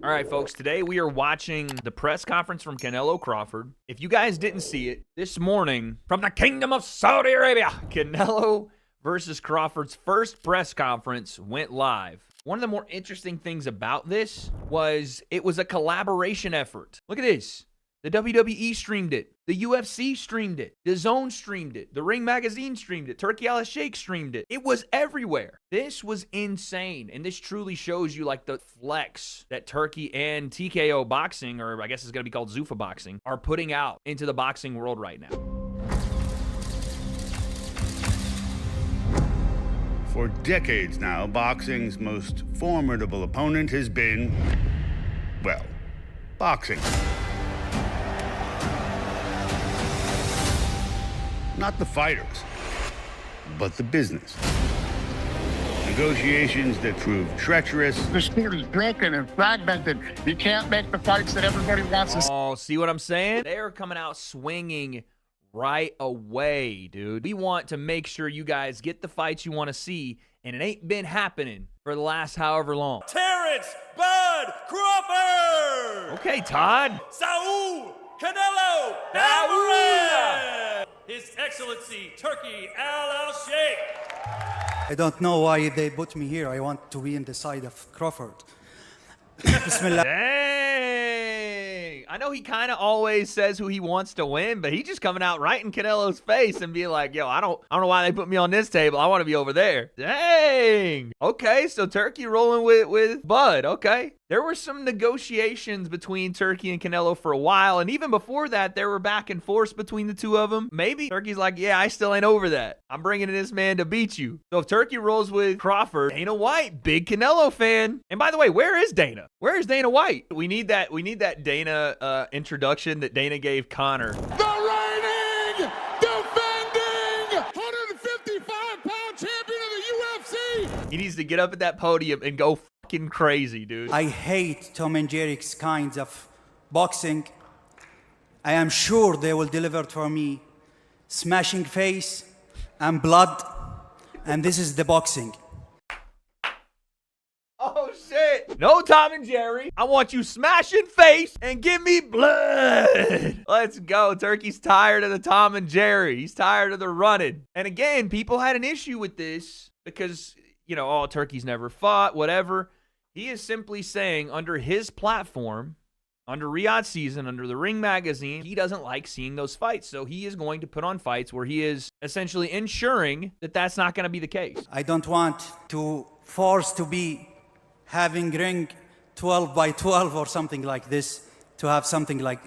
All right, folks, today we are watching the press conference from Canelo Crawford. If you guys didn't see it, this morning from the Kingdom of Saudi Arabia, Canelo versus Crawford's first press conference went live. One of the more interesting things about this was it was a collaboration effort. Look at this. The WWE streamed it. The UFC streamed it. The Zone streamed it. The Ring Magazine streamed it. Turki Al-Sheikh streamed it. It was everywhere. This was insane. And this truly shows you like the flex that Turki and TKO Boxing, or I guess it's going to be called Zuffa Boxing, are putting out into the boxing world right now. For decades now, boxing's most formidable opponent has been, well, boxing. Not the fighters, but the business. Negotiations that prove treacherous. The sport is broken and fragmented. You can't make the fights that everybody wants to see. Oh, see what I'm saying? They're coming out swinging right away, dude. We want to make sure you guys get the fights you want to see, and it ain't been happening for the last however long. Terence "Bud" Crawford! Okay, Todd. Saul Canelo Alvarez! His Excellency Turki Al-Sheikh! I don't know why they put me here. I want to be in the side of Crawford. Bismillah. Dang. I know he kind of always says who he wants to win, but he just coming out right in Canelo's face and being like, yo, I don't know why they put me on this table. I want to be over there. Dang. Okay, so Turki rolling with Bud. Okay. There were some negotiations between Turki and Canelo for a while, and even before that, there were back and forth between the two of them. Maybe Turki's like, yeah, I still ain't over that. I'm bringing in this man to beat you. So if Turki rolls with Crawford, Dana White, big Canelo fan. And by the way, where is Dana? Where is Dana White? We need that Dana introduction that Dana gave Connor. The reigning, defending, 155-pound champion of the UFC. He needs to get up at that podium and go fucking crazy, dude. I hate Tom and Jerry's kinds of boxing. I am sure they will deliver for me smashing face and blood, and this is the boxing. Oh, shit. No Tom and Jerry. I want you smashing face and give me blood. Let's go. Turki's tired of the Tom and Jerry. He's tired of the running. And again, people had an issue with this because, you know, oh, Turki's never fought, whatever. He is simply saying under his platform, under Riyadh season, under the Ring Magazine, he doesn't like seeing those fights. So he is going to put on fights where he is essentially ensuring that that's not going to be the case. I don't want to force to be having ring 12 by 12 or something like this, to have something like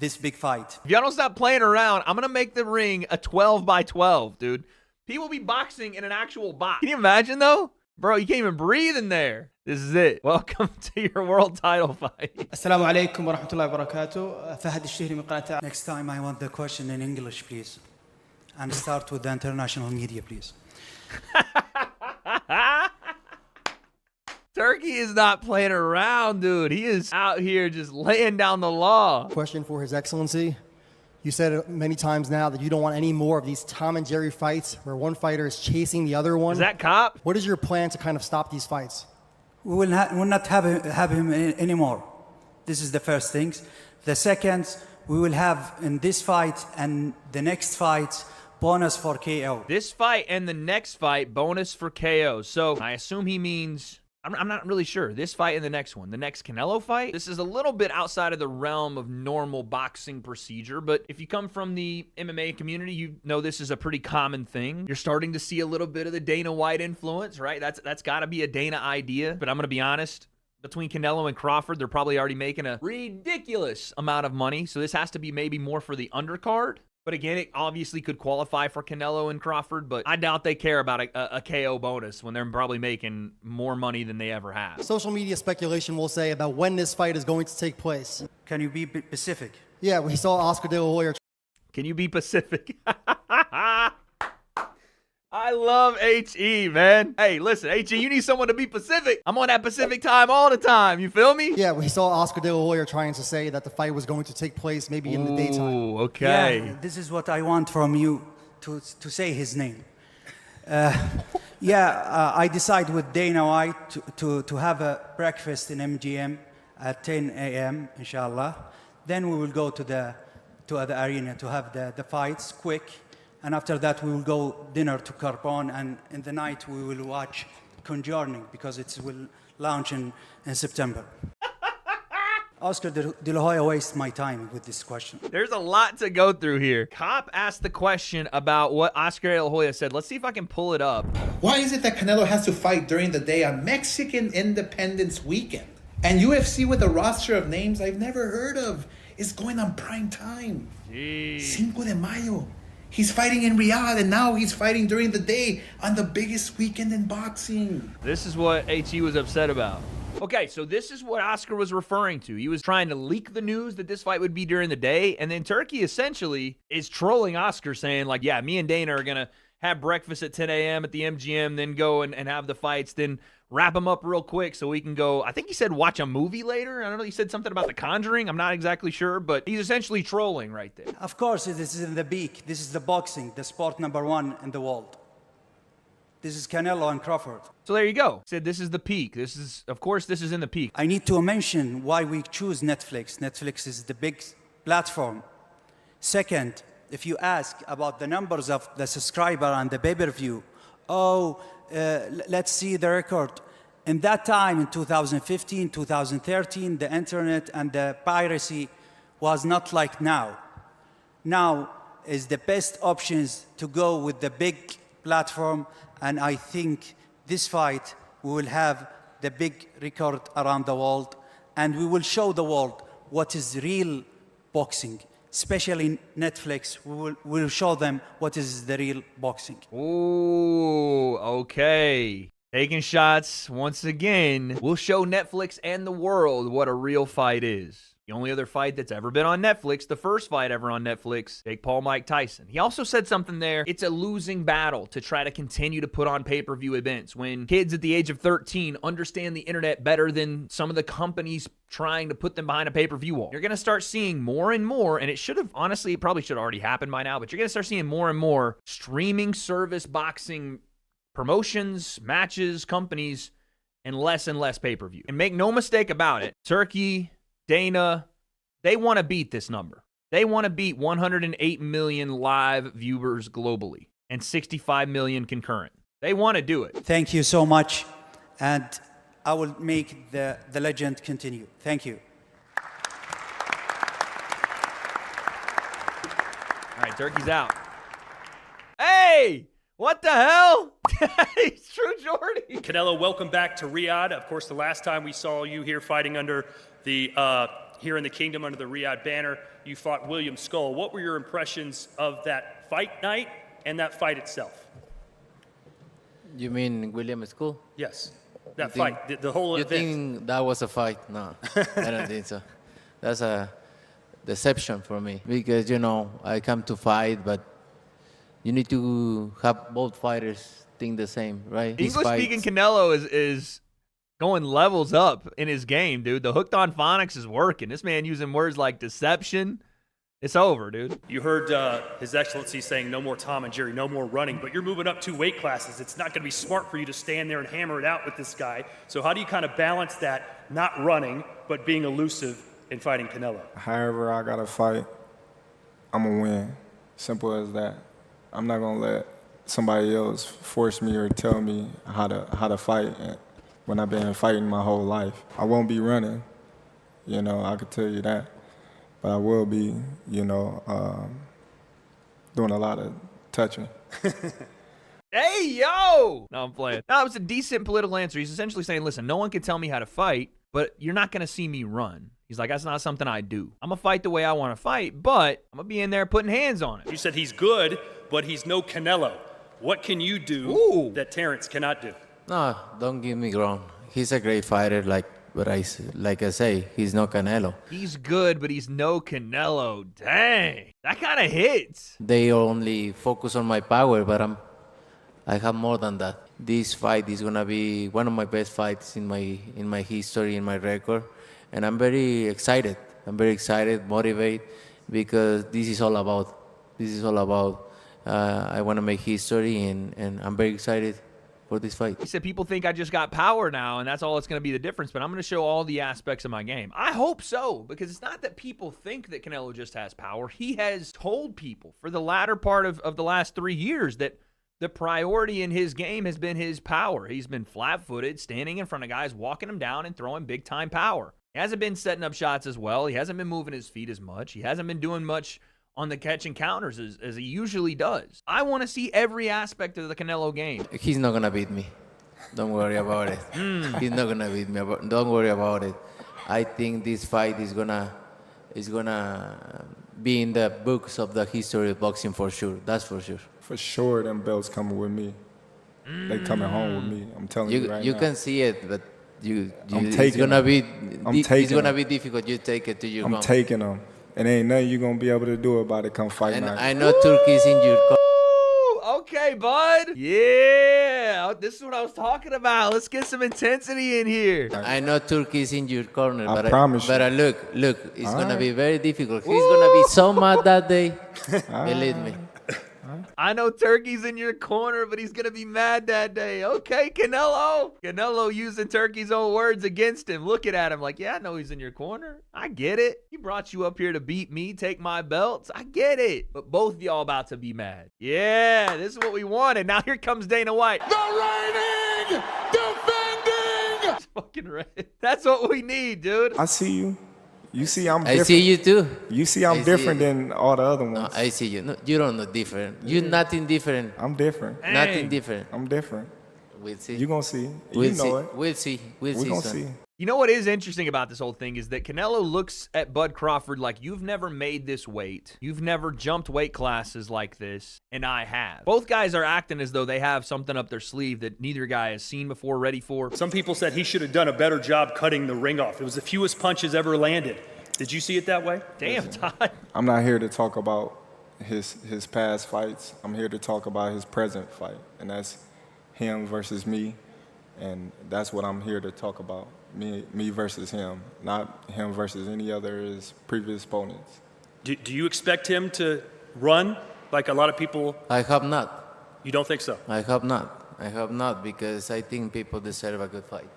this big fight. If y'all don't stop playing around, I'm going to make the ring a 12 by 12, dude. People be boxing in an actual box. Can you imagine, though? Bro, you can't even breathe in there. This is it. Welcome to your world title fight. Assalamu alaikum wa rahmatullahi wa barakatuh. Fahad al-Shihri min qanat. Next time I want the question in English, please. And start with the international media, please. Turki is not playing around, dude. He is out here just laying down the law. Question for His Excellency. You said many times now that you don't want any more of these Tom and Jerry fights where one fighter is chasing the other one. Is that cop? What is your plan to kind of stop these fights? We will not have him anymore. This is the first thing. The second, we will have in this fight and the next fight, bonus for KO. This fight and the next fight, bonus for KO. So I assume he means... I'm not really sure. This fight and the next one. The next Canelo fight? This is a little bit outside of the realm of normal boxing procedure, but if you come from the MMA community, you know this is a pretty common thing. You're starting to see a little bit of the Dana White influence, right? That's got to be a Dana idea, but I'm going to be honest. Between Canelo and Crawford, they're probably already making a ridiculous amount of money, so this has to be maybe more for the undercard. But again, it obviously could qualify for Canelo and Crawford, but I doubt they care about a KO bonus when they're probably making more money than they ever have. Social media speculation will say about when this fight is going to take place. Can you be specific? Yeah, we saw Oscar De La Hoya. Can you be Pacific? I love H.E., man. Hey, listen, H.E., you need someone to be Pacific. I'm on that Pacific time all the time. You feel me? Yeah, we saw Oscar De La Hoya trying to say that the fight was going to take place maybe in the daytime. Ooh, okay. Yeah, this is what I want from you, to say his name. I decide with Dana White to have a breakfast in MGM at 10 a.m. inshallah. Then we will go to the arena to have the fights quick. And after that, we will go dinner to Carbon. And in the night, we will watch Conjuring because it will launch in September. Oscar De La Hoya wastes my time with this question. There's a lot to go through here. Cop asked the question about what Oscar De La Hoya said. Let's see if I can pull it up. Why is it that Canelo has to fight during the day on Mexican Independence Weekend? And UFC with a roster of names I've never heard of is going on prime time. Cinco de Mayo. He's fighting in Riyadh, and now he's fighting during the day on the biggest weekend in boxing. This is what HE was upset about. Okay, so this is what Oscar was referring to. He was trying to leak the news that this fight would be during the day, and then Turki essentially is trolling Oscar, saying, like, yeah, me and Dana are going to have breakfast at 10 a.m. at the MGM, then go and have the fights, then wrap them up real quick so we can go, I think he said watch a movie later. I don't know, he said something about The Conjuring. I'm not exactly sure, but he's essentially trolling right there. Of course, this is in the peak. This is the boxing, the sport #1 in the world. This is Canelo and Crawford. So there you go. Said this is the peak. This is, of course, this is in the peak. I need to mention why we choose Netflix. Netflix is the big platform. Second, if you ask about the numbers of the subscriber and the pay-per-view, let's see the record. In that time, in 2015, 2013, the internet and the piracy was not like now. Now is the best options to go with the big platform, and I think this fight, we will have the big record around the world, and we will show the world what is real boxing. Especially Netflix, we will show them what is the real boxing. Ooh, okay. Taking shots once again. We'll show Netflix and the world what a real fight is. The only other fight that's ever been on Netflix, the first fight ever on Netflix, Jake Paul, Mike Tyson. He also said something there. It's a losing battle to try to continue to put on pay-per-view events when kids at the age of 13 understand the internet better than some of the companies trying to put them behind a pay-per-view wall. You're going to start seeing more and more, and it should have, honestly, it probably should have already happened by now, but you're going to start seeing more and more streaming service boxing promotions, matches, companies, and less pay-per-view. And make no mistake about it, Turki, Dana, they want to beat this number. They want to beat 108 million live viewers globally and 65 million concurrent. They want to do it. Thank you so much, and I will make the legend continue. Thank you. All right, Turkey's out. Hey! What the hell? It's True Jordy. Canelo, welcome back to Riyadh. Of course, the last time we saw you here fighting under the here in the kingdom under the Riyadh banner, you fought William Skull. What were your impressions of that fight night and that fight itself? You mean William Skull? Yes, that fight, the whole you event. You think that was a fight? No, I don't think so. That's a deception for me because, you know, I come to fight, but you need to have both fighters think the same, right? English-speaking Canelo is going levels up in his game, dude. The hooked on phonics is working. This man using words like deception. It's over, dude. You heard His Excellency saying no more Tom and Jerry, no more running, but you're moving up 2 weight classes. It's not going to be smart for you to stand there and hammer it out with this guy. So how do you kind of balance that, not running, but being elusive in fighting Canelo? However I got to fight, I'm going to win. Simple as that. I'm not going to let somebody else force me or tell me how to fight when I've been fighting my whole life. I won't be running, you know, I could tell you that. But I will be, you know, doing a lot of touching. Hey, yo! No, I'm playing. No, it was a decent political answer. He's essentially saying, listen, no one can tell me how to fight, but you're not going to see me run. He's like, that's not something I do. I'm going to fight the way I want to fight, but I'm going to be in there putting hands on it. You said he's good, but he's no Canelo. What can you do that Terence cannot do? No, don't get me wrong. He's a great fighter, like I say, he's no Canelo. He's good, but he's no Canelo. Dang, that kind of hits. They only focus on my power, but I have more than that. This fight is gonna be one of my best fights in my history, in my record, and I'm very excited. I'm very excited, motivated, because this is all about. I want to make history, and I'm very excited for this fight. He said people think I just got power now, and that's all that's going to be the difference, but I'm going to show all the aspects of my game. I hope so, because it's not that people think that Canelo just has power. He has told people for the latter part of the last 3 years that the priority in his game has been his power. He's been flat-footed, standing in front of guys, walking them down, and throwing big-time power. He hasn't been setting up shots as well. He hasn't been moving his feet as much. He hasn't been doing much on the catch and counters as he usually does. I want to see every aspect of the Canelo game. He's not going to beat me. Don't worry about it. He's not going to beat me. Don't worry about it. I think this fight is gonna be in the books of the history of boxing for sure. That's for sure. For sure, them belts coming with me. They coming home with me. I'm telling you right now. You can see it, but it's gonna be difficult. You take it to your home. I'm taking them. And ain't nothing you gonna be able to do about it come fight night. I know Turki's injured. Okay, bud. Yeah, this is what I was talking about. Let's get some intensity in here. I know Turki's in your corner, I promise you. But look, it's gonna be very difficult. He's gonna be so mad that day. Believe me. I know Turkey's in your corner, but he's going to be mad that day. Okay, Canelo. Canelo using Turkey's own words against him. Looking at him like, yeah, I know he's in your corner. I get it. He brought you up here to beat me, take my belts. I get it. But both of y'all about to be mad. Yeah, this is what we wanted. Now here comes Dana White. The reigning, defending. It's fucking red. That's what we need, dude. I see you. You see I'm different. I see you too. You see I'm different than all the other ones. No, I see you. No, you don't know different. You're nothing different. I'm different. Hey. Nothing different. I'm different. We'll see. You gonna see. We'll you know see. it. We'll see. We gonna see. You know what is interesting about this whole thing is that Canelo looks at Bud Crawford like, you've never made this weight. You've never jumped weight classes like this, and I have. Both guys are acting as though they have something up their sleeve that neither guy has seen before, ready for. Some people said he should have done a better job cutting the ring off. It was the fewest punches ever landed. Did you see it that way? Damn, Todd. I'm not here to talk about his past fights. I'm here to talk about his present fight, and that's him versus me, and that's what I'm here to talk about. Me versus him, not him versus any other of his previous opponents. Do you expect him to run like a lot of people? I hope not. You don't think so? I hope not. I hope not, because I think people deserve a good fight.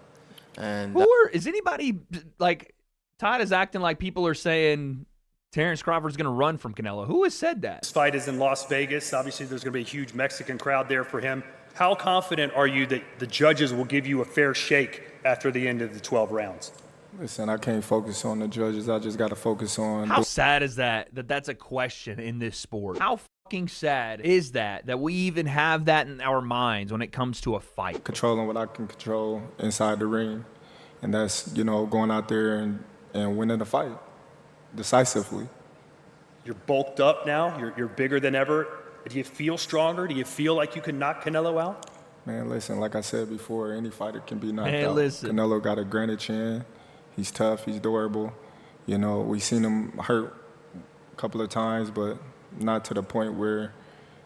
And is anybody like? Todd is acting like people are saying Terence Crawford's going to run from Canelo. Who has said that? This fight is in Las Vegas. Obviously, there's going to be a huge Mexican crowd there for him. How confident are you that the judges will give you a fair shake after the end of the 12 rounds? Listen, I can't focus on the judges. I just got to focus on... How sad is that that's a question in this sport? How fucking sad is that we even have that in our minds when it comes to a fight? Controlling what I can control inside the ring. And that's, going out there and winning the fight decisively. You're bulked up now. You're bigger than ever. Do you feel stronger? Do you feel like you can knock Canelo out? Man, listen, like I said before, any fighter can be knocked Man, out. Listen. Canelo got a granite chin. He's tough. He's durable. We've seen him hurt a couple of times, but not to the point where,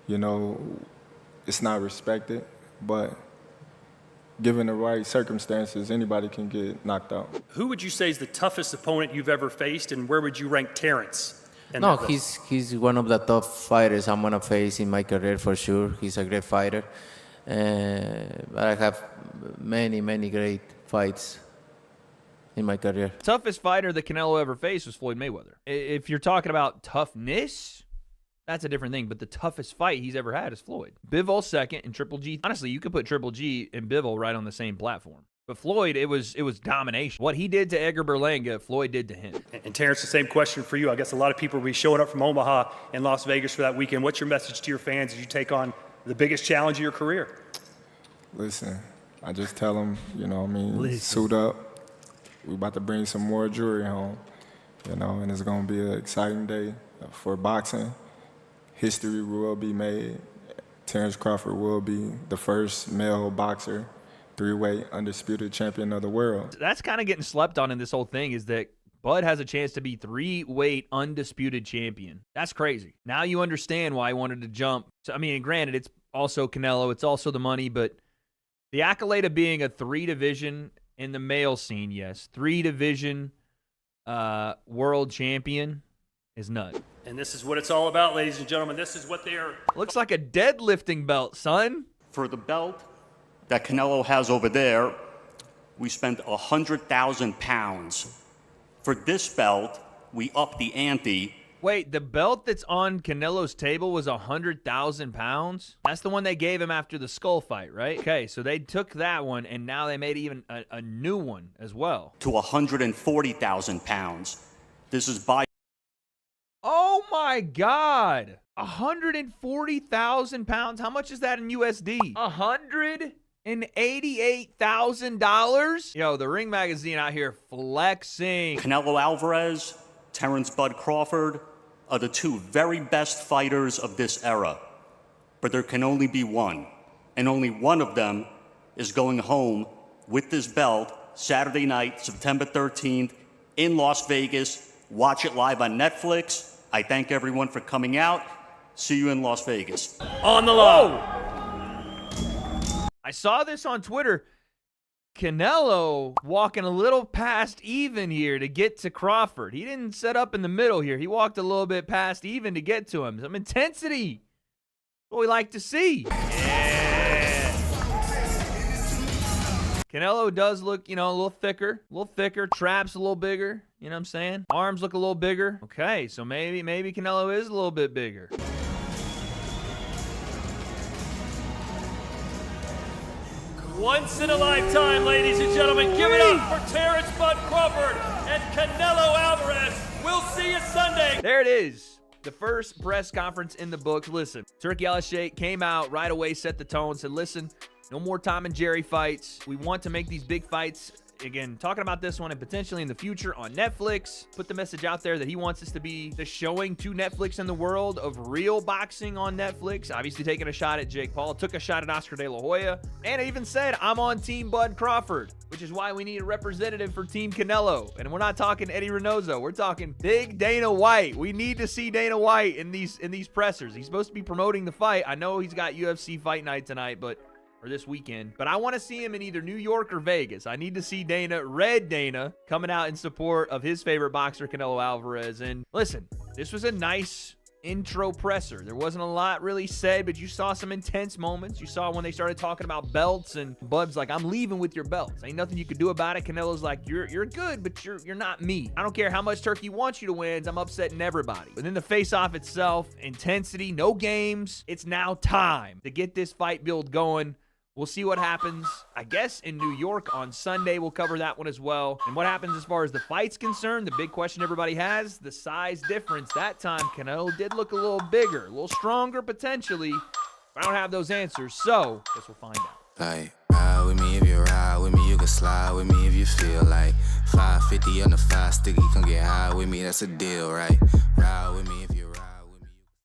it's not respected. But given the right circumstances, anybody can get knocked out. Who would you say is the toughest opponent you've ever faced, and where would you rank Terence? No, he's one of the top fighters I'm gonna face in my career for sure. He's a great fighter, but I have many great fights in my career. Toughest fighter that Canelo ever faced was Floyd Mayweather. If you're talking about toughness, that's a different thing, but the toughest fight he's ever had is Floyd. Bivol second and Triple G. Honestly, you could put Triple G and Bivol right on the same platform. But Floyd, it was domination. What he did to Edgar Berlanga, Floyd did to him. And Terence, the same question for you. I guess a lot of people will be showing up from Omaha and Las Vegas for that weekend. What's your message to your fans as you take on the biggest challenge of your career? Listen, I just tell them, suit up. We're about to bring some more jewelry home, and it's going to be an exciting day for boxing. History will be made. Terence Crawford will be the first male boxer, three-weight undisputed champion of the world. That's kind of getting slept on in this whole thing, is that Bud has a chance to be three-weight undisputed champion. That's crazy. Now you understand why he wanted to jump. So, granted, it's also Canelo, it's also the money, but the accolade of being a three-division in the male scene, yes, three-division world champion is nuts. And this is what it's all about, ladies and gentlemen. This is what they are. Looks like a deadlifting belt, son. For the belt that Canelo has over there, we spent 100,000 pounds. For this belt, we upped the ante. Wait, the belt that's on Canelo's table was 100,000 pounds? That's the one they gave him after the skull fight, right? Okay, so they took that one, and now they made even a new one as well. To 140,000 pounds. This is by... Oh my God! 140,000 pounds? How much is that in USD? $188,000? Yo, the Ring Magazine out here flexing. Canelo Alvarez, Terence "Bud" Crawford are the two very best fighters of this era. But there can only be one. And only one of them is going home with this belt Saturday night, September 13th in Las Vegas. Watch it live on Netflix. I thank everyone for coming out. See you in Las Vegas. On the low. I saw this on Twitter. Canelo walking a little past even here to get to Crawford. He didn't set up in the middle here. He walked a little bit past even to get to him. Some intensity. What we like to see. Yeah. Canelo does look, a little thicker. Traps a little bigger. You know what I'm saying? Arms look a little bigger. Okay, so maybe Canelo is a little bit bigger. Once in a lifetime, ladies and gentlemen. Give it up for Terence "Bud" Crawford and Canelo Alvarez. We'll see you Sunday. There it is. The first press conference in the books. Listen, Turki Al-Sheikh came out right away, set the tone, said, listen, no more Tom and Jerry fights. We want to make these big fights. Again, talking about this one and potentially in the future on Netflix. Put the message out there that he wants this to be the showing to Netflix in the world of real boxing on Netflix. Obviously taking a shot at Jake Paul. Took a shot at Oscar De La Hoya. And even said, I'm on Team Bud Crawford, which is why we need a representative for Team Canelo. And we're not talking Eddie Reynoso. We're talking big Dana White. We need to see Dana White in these pressers. He's supposed to be promoting the fight. I know he's got UFC Fight Night tonight, or this weekend. But I want to see him in either New York or Vegas. I need to see Red Dana, coming out in support of his favorite boxer, Canelo Alvarez. And listen, this was a nice intro presser. There wasn't a lot really said, but you saw some intense moments. You saw when they started talking about belts, and Bud's like, I'm leaving with your belts. Ain't nothing you could do about it. Canelo's like, you're good, but you're not me. I don't care how much Turkey wants you to win. I'm upsetting everybody. But then the face-off itself, intensity, no games. It's now time to get this fight build going. We'll see what happens, I guess, in New York on Sunday. We'll cover that one as well. And what happens as far as the fight's concerned, the big question everybody has, the size difference. That time, Canelo did look a little bigger, a little stronger potentially. But I don't have those answers, so I guess we'll find out. Like, ride with me if you ride with me, you can slide with me if you feel like 550 on the 5 sticky, come get high with me, that's a deal, right? Ride with me.